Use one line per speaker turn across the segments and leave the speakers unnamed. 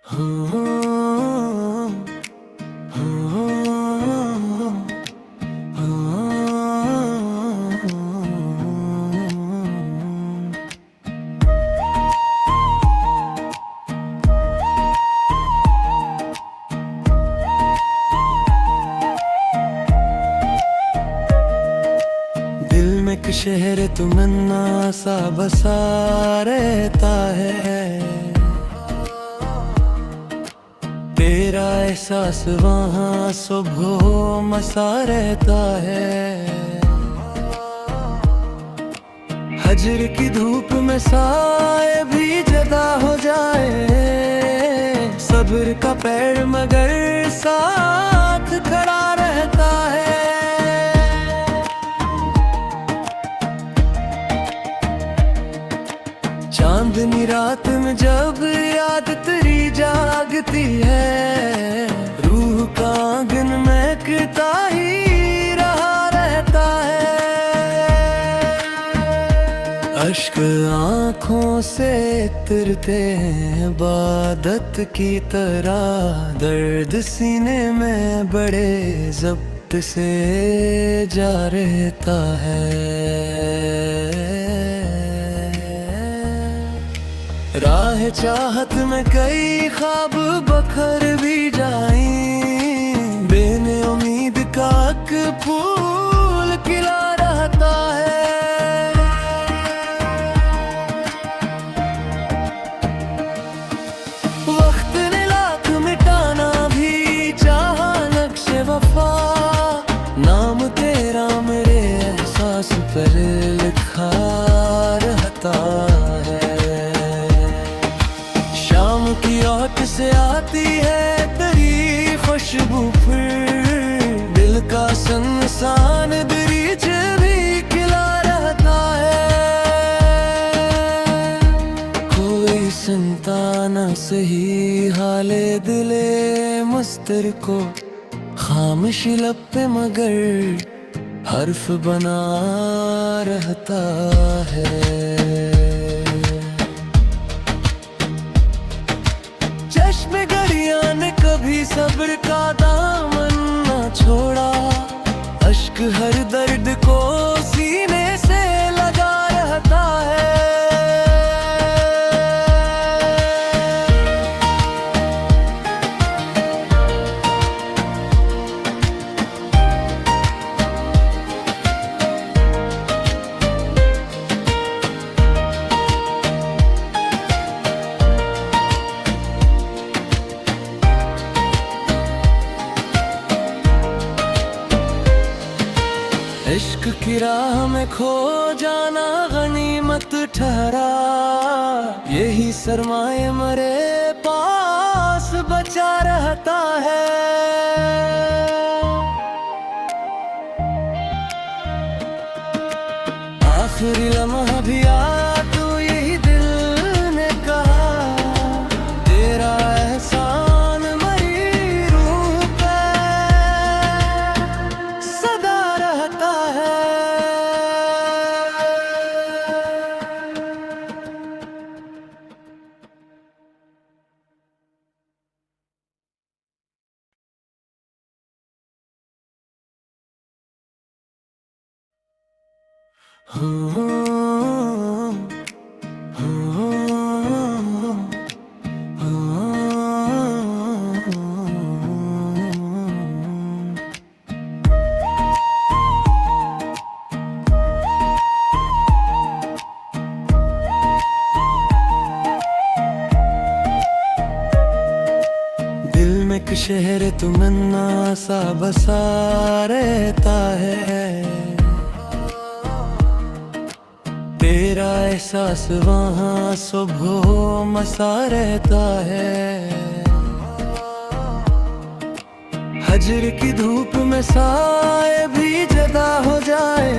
दिल में एक शहर तमन्ना सा बसा रहता है, तेरा एहसास वहाँ सुबह मसा रहता है। हजर की धूप में साए भी जदा हो जाए, सब्र का पेड़ मगर साथ खड़ा रहता है। चांदनी रात में जब याद तेरी जागती है, रूह का आंगन महकता ही रहा रहता है। अश्क आँखों से उतरते हैं इबादत की तरह, दर्द सीने में बड़े ज़ब्त से जा रहता है। राह चाहत में कई ख्वाब बखर भी जाएं, बिन उम्मीद का एक फूल खिला रहता है। वक्त ने लाख मिटाना भी चाहा नक्शे वफा, नाम तेरा मेरे एहसास पर लिखा रहता है। की ओट से आती है तेरी खुशबू, फिर दिल का संसान दरीच भी खिला रहता है। कोई सुनता न सही हाले दिले मुस्तर को, खामोशी लब पे मगर हर्फ बना रहता है। चश्मे घड़ियां ने कभी सब्र का दामन न छोड़ा, अश्क हर दर्द को सीने से लगा रहता है। इश्क की राह में खो जाना गनीमत ठहरा, यही सरमाए मरे पास बचा रहता है। आखिरी लम्हा भी आ तो यही दिल ने कहा, तेरा एहसान मरी रूह पे सदा रहता है। दिल में एक शहर तमन्ना सा बसा रहता है, तेरा एहसास वहाँ सुबह मसा रहता है। हजर की धूप में साए भी जदा हो जाए,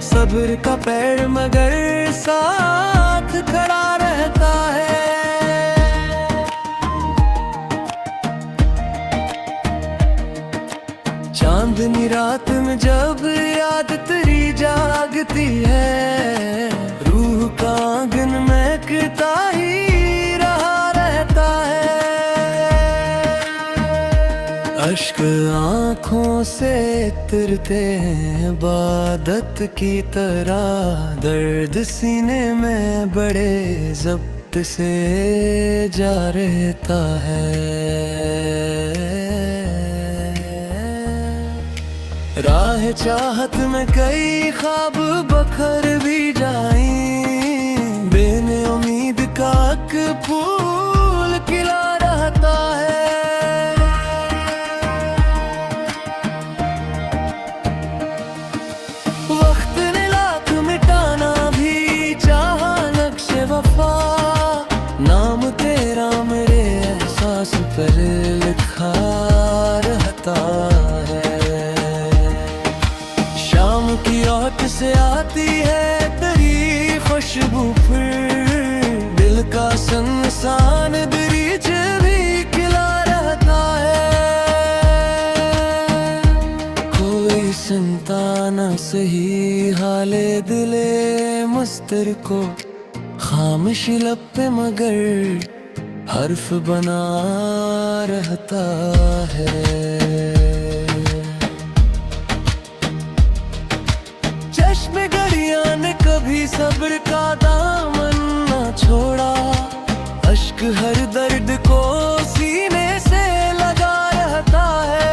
सब्र का पेड़ मगर साथ खड़ा रहता है। चांदनी रात में जब याद तेरी जागती है, रूह का आंगन महकता ही रहा रहता अश्क आँखों से तिरते हैं इबादत की तरह, दर्द सीने में बड़े ज़ब्त से जा रहता है। राह चाहत में कई ख्वाब बखर भी जाएं, बेने उम्मीद का एक फूल खिला रहता है। वक्त ने लाख मिटाना भी चाहा नक्शे वफा, नाम तेरा मेरे एहसास पर लिखा रहता है। शाम की ओट से आती है तेरी खुशबू, फिर दिल का संसान दरीच भी खिला रहता है। कोई सुनता न सही हाले दिले मुस्तर को, खामोशी लब पे मगर हर्फ बना रहता है। चश्मे गरिया ने कभी सब्र का दामन न छोड़ा, अश्क हर दर्द को सीने से लगा रहता है।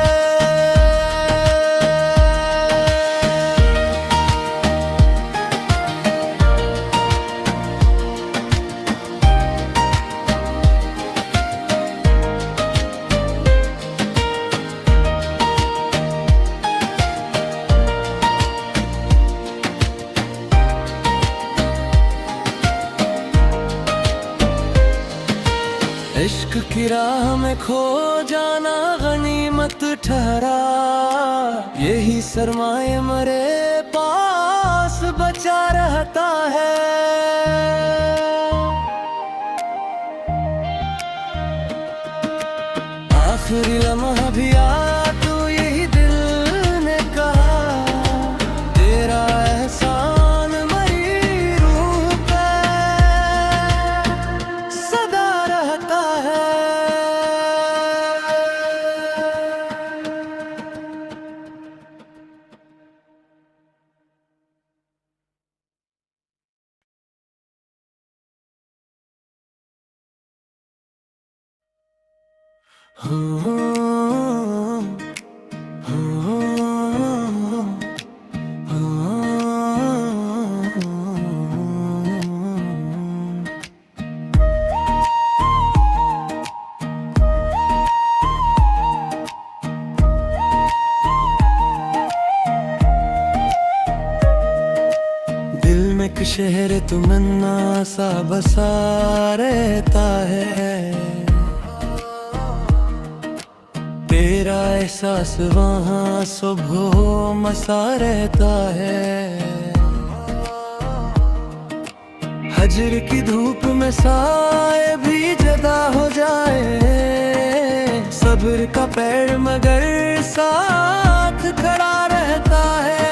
इश्क की राह में खो जाना गनीमत ठहरा, यही सरमाए मरे पास बचा रहता है। आखिरी लम्हा भी आ तो यही दिल ने कहा, तेरा एहसान मरी रूह पे सदा रहता है। दिल में एक शहर तमन्ना सा बसा रहता है, तेरा एहसास वहाँ सुबह मसा रहता है। हजर की धूप में साए भी जदा हो जाए, सब्र का पैर मगर साथ खड़ा रहता है।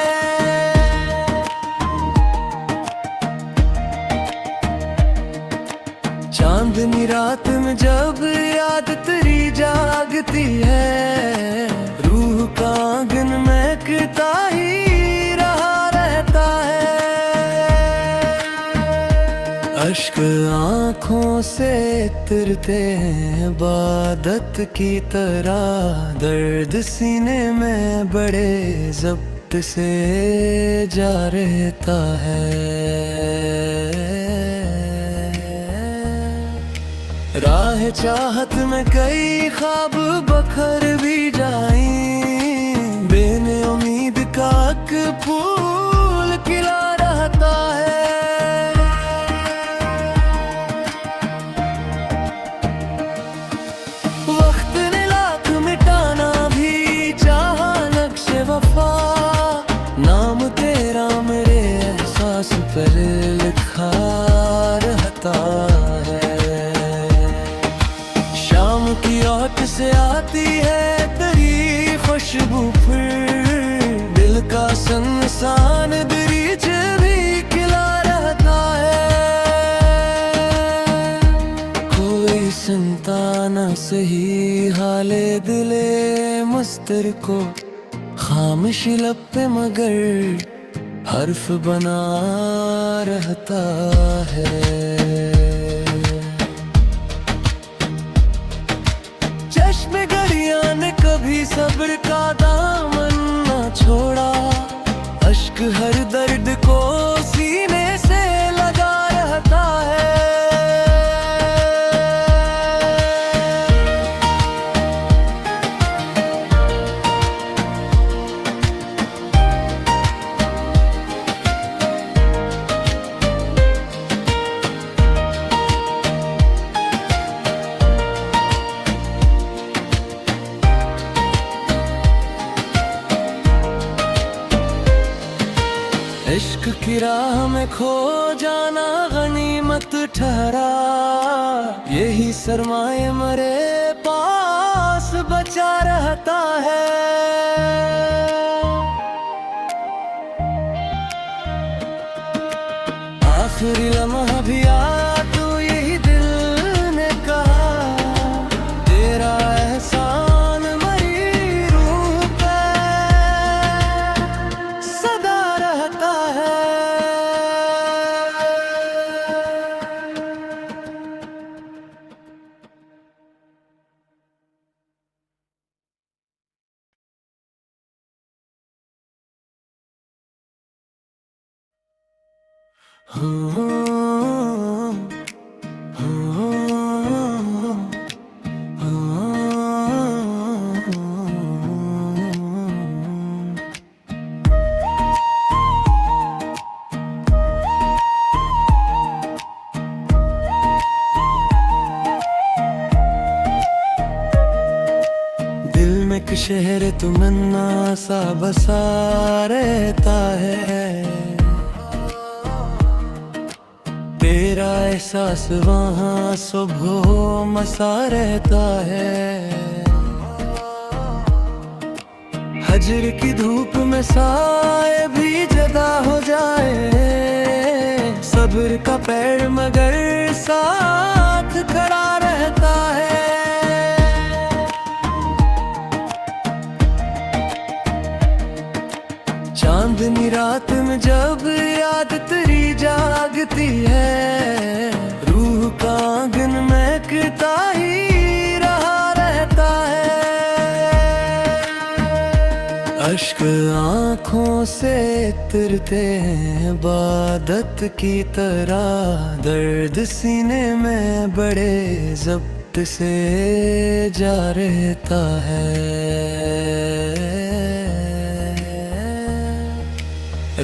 चांदनी रात में जब याद तेरी जागती है, रूह का आंगन महकता ही रहा रहता है। अश्क आँखों से तिरते हैं इबादत की तरह, दर्द सीने में बड़े ज़ब्त से जा रहता है। राह चाहत में कई ख्वाब बखर भी जाएं, बेने उम्मीद का एक फूल खिला रहता है। वक्त ने लाख मिटाना भी चाहा नक्शे वफा, नाम तेरा मेरे एहसास पर लिखा रहता है। शाम की ओट से आती है तेरी खुशबू, फिर दिल का संसान दरीच भी खिला रहता है। कोई सुनता न सही हाले दिले मुझ मुस्तर को खामोशी लब पे मगर हर्फ बना रहता है। चश्मे घड़ियां ने कभी सब्र का दामन न छोड़ा, अश्क हर दर्द को सीने से लगा रहता है। इश्क की राह में खो जाना गनीमत ठहरा, यही सरमाए मरे पास बचा रहता है। आखिरी लम्हा भी आ तो यही दिल ने कहा, तेरा एहसान मरी रूह पे सदा रहता है। दिल में एक शहर तमन्ना सा बसा रहता है, तेरा एहसास वहाँ सुबह मसा रहता है। हजर की धूप में साए भी जदा हो जाए, सब्र का पेड़ मगर साथ खड़ा रहता है। चांदनी रात में जब याद तेरी जागती है, रूह का आंगन महकता ही रहा रहता है। अश्क आँखों से उतरते हैं इबादत की तरह, दर्द सीने में बड़े ज़ब्त से जा रहता है।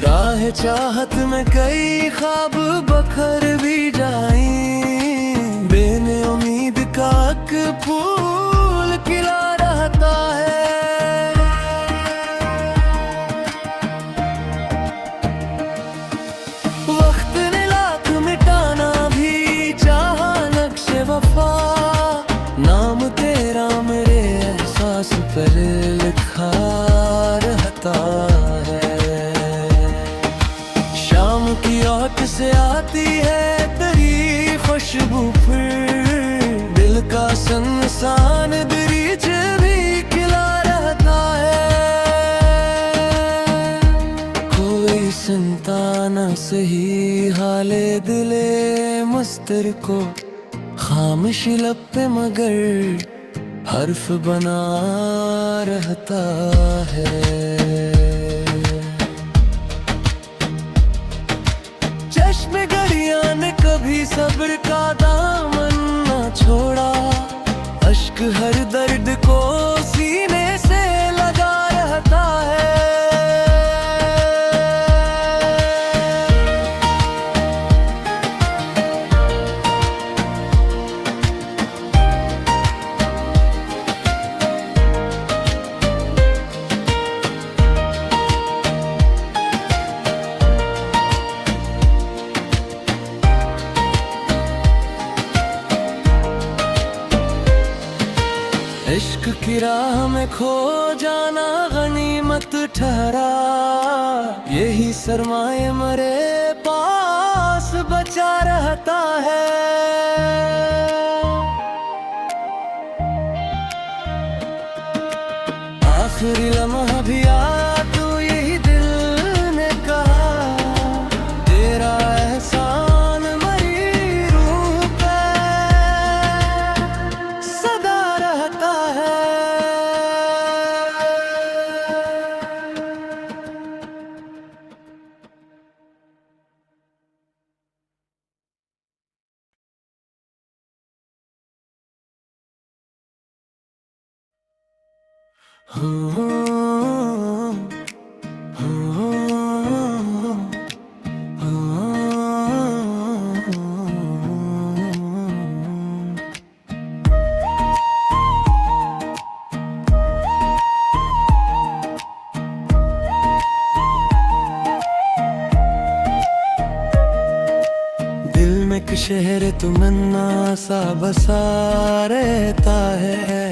राह चाहत में कई ख्वाब बखर भी जाएं, बेने उम्मीद का एक फूल खिला रहता है। वक्त ने लाख मिटाना भी चाहा नक्शे वफा, नाम तेरा मेरे एहसास पर लिखा रहता है। की ओट से आती है तेरी खुशबू, फिर दिल का संसान दरीच भी खिला रहता है। कोई सुनता न सही हाले दिले मुस्तर को, खामोशी लब पे मगर हर्फ बना रहता है। चश्मे घड़ियां ने कभी सब्र का दामन न छोड़ा, अश्क हर दर्द को सीने से लगा रहता है। इश्क की राह में खो जाना गनीमत ठहरा, यही सरमाए मरे पास बचा रहता है। लम्हा भी आ तो यही दिल ने कहा, तेरा एहसान मरी रूह पे सदा रहता है। दिल में एक शहर तमन्ना सा बसा रहता है,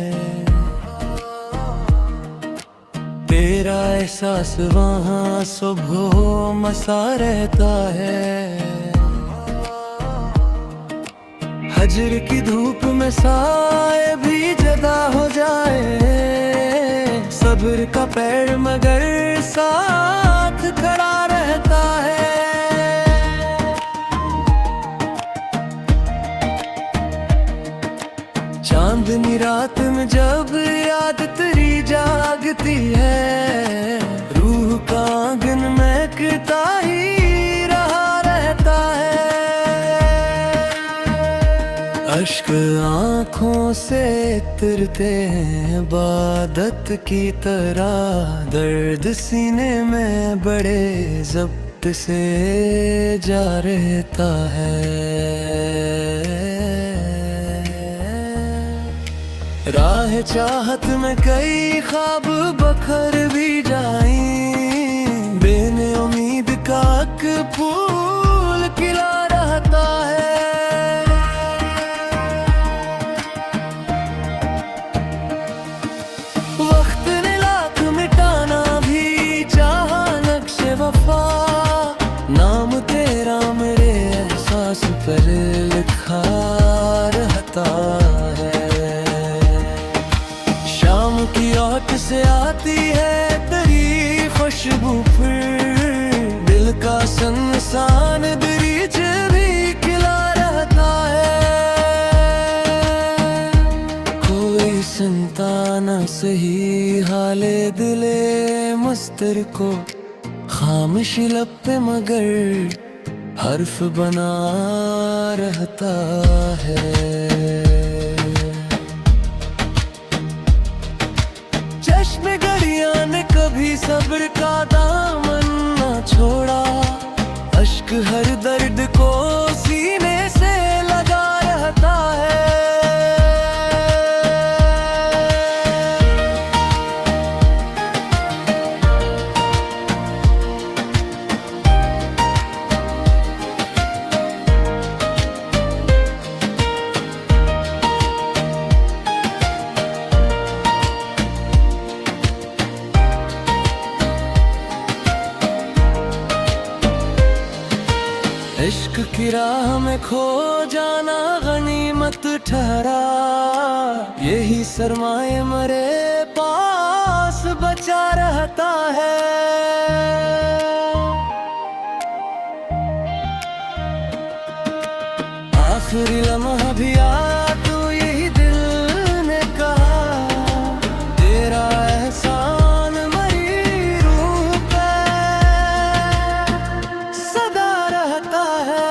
तेरा एहसास वहाँ सुबह मसा रहता है। हजर की धूप में साए भी जदा हो जाए, सब्र का पेड़ मगर साथ खड़ा रहता है। चांदनी रात में जब याद तेरी जागती है, रूह का आंगन महकता ही रहा रहता है। अश्क आँखों से तिरते हैं इबादत की तरह, दर्द सीने में बड़े ज़ब्त से जा रहता है। राह चाहत में कई ख्वाब बखर भी जाईं, बेने उम्मीद का एक फूल खिला रहता है। वक्त ने लाख मिटाना भी चाहा नक्शे वफा, नाम तेरा मेरे एहसास पर लिखा रहता है। शाम की ओट से आती है तेरी खुशबू, फिर दिल का संसान दरीच भी खिला रहता है। कोई सुनता न सही हाले दिले मुस्तर को, खामोशी लब पे मगर हर्फ बना रहता है। चश्मे गरिया ने कभी सब्र का दामन न छोड़ा, अश्क हर दर्द को सीने से लगा रहता है। इश्क की राह में खो जाना गनीमत ठहरा, यही सरमाए मरे पास बचा रहता है। आखिरी लम्हा भी आ तो यही दिल ने कहा, तेरा एहसान मरी रूह पे सदा रहता है।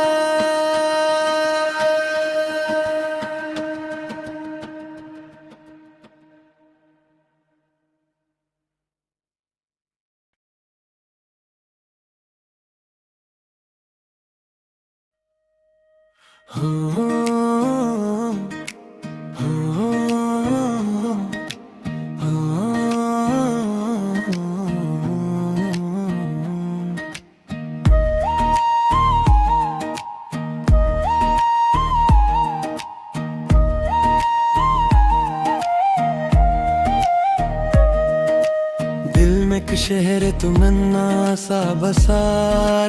दिल में एक शहर तमन्ना सा बसा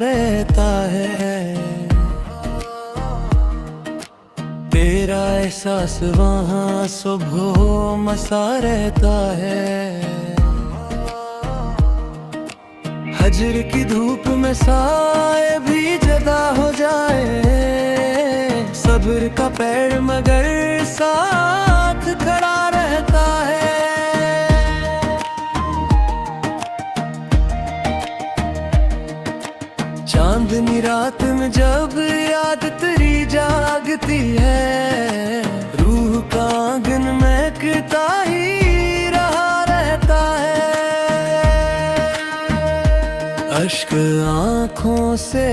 रहता है, तेरा एहसास वहाँ सुबह मसा रहता है। हजर की धूप में साए भी जदा हो जाए, सब्र का पेड़ मगर साथ खड़ा रहता है। चांदनी रात में जब याद तेरी जागती है, रूह का आंगन महकता ही रहा रहता है। अश्क आँखों से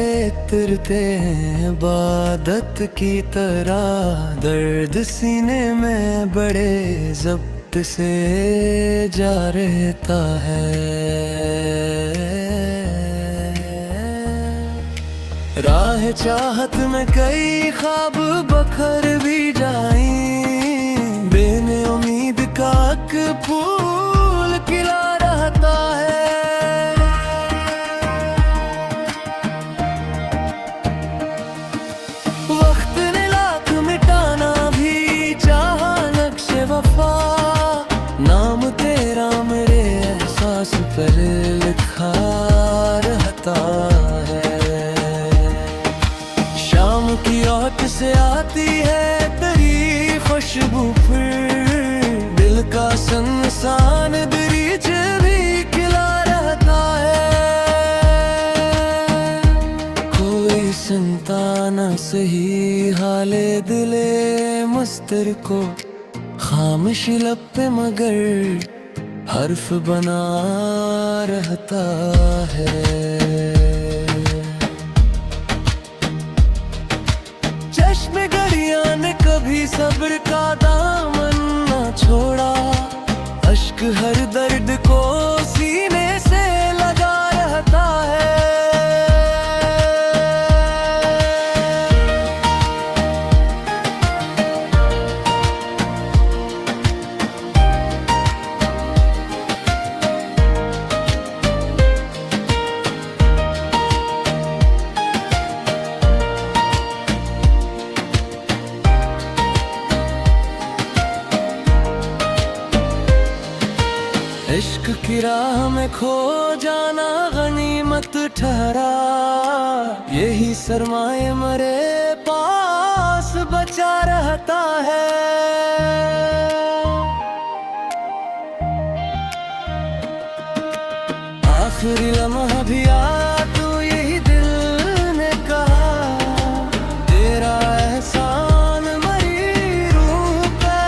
तिरते हैं इबादत की तरह, दर्द सीने में बड़े ज़ब्त से जा रहता है। राह चाहत में कई ख्वाब बखर भी जाएं, बिन उम्मीद का एक फूल खिला रहता है। वक्त ने लाख मिटाना भी चाहा नक्शे वफा, नाम तेरा मेरे एहसास पर लिखा रहता है। शाम की ओट से आती है तेरी खुशबू, फिर दिल का संसान दरीच भी खिला रहता है। कोई सुनता न सही हाले दिले मुस्तर को, खामोश लब पे मगर हर्फ बना रहता है। चश्मे घड़ियां ने कभी सब्र का दामन न छोड़ा, अश्क हर दर्द को सीने से लगा रहता है। इश्क की राह में खो जाना गनीमत ठहरा, यही सरमाए मरे पास बचा रहता है। आखिरी लम्हा भी आ तो यही दिल ने कहा, तेरा एहसान मरी रूह पे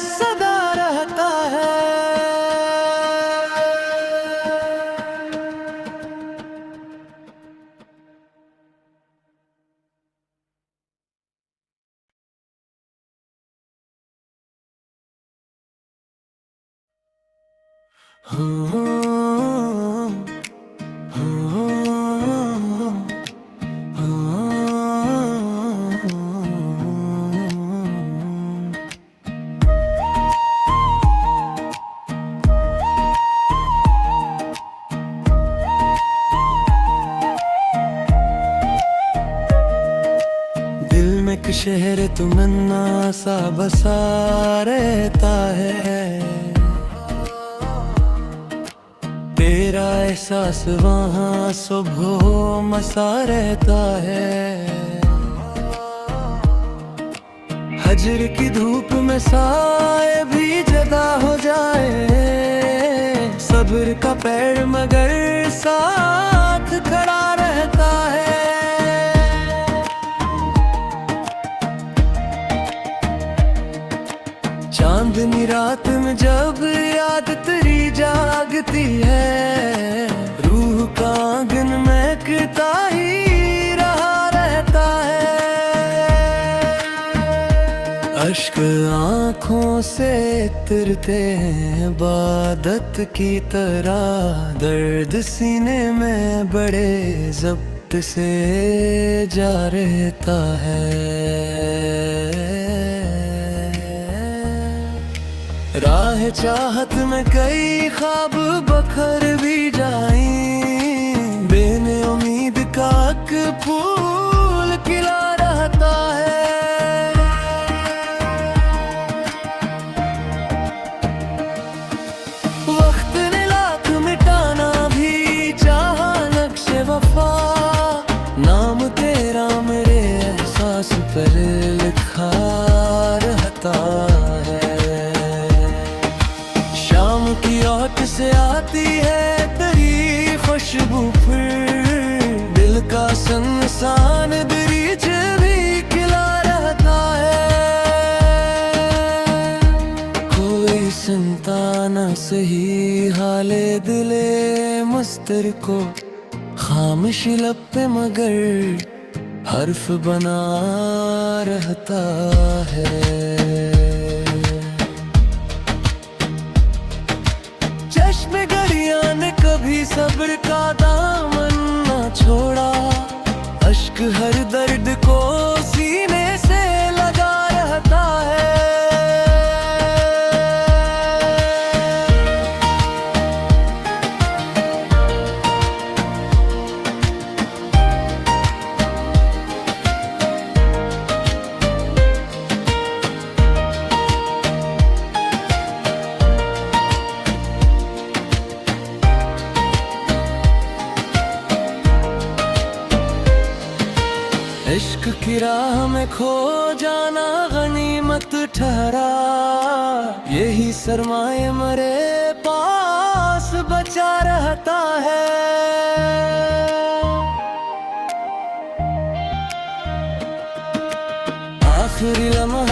सदा रहता है। दिल में एक शहर तमन्ना सा बसा रहता है, तेरा एहसास वहाँ सुबह मसा रहता है। हजर की धूप में साए भी जदा हो जाए, सब्र का पेड़ मगर साथ खड़ा रहता है। चांदनी रात में जब याद तेरी जागती है, रूह का आंगन महकता ही रहा रहता है। अश्क आँखों से तिरते हैं इबादत की तरह, दर्द सीने में बड़े ज़ब्त से जा रहता है। राह चाहत में कई ख्वाब बखर भी जाएं, बिन उम्मीद का एक फूल खिला रहता है। वक्त ने लाख मिटाना से ही हाले दिले मुस्तर को खामोश लब पे मगर हर्फ बना रहता है। चश्मे गरिया ने कभी सब्र का दामन न छोड़ा, अश्क हर दर्द को सीने से लगा रहता है। इश्क की राह में खो जाना गनीमत ठहरा, यही सरमाए मरे पास बचा रहता है। आखिरी लम्हा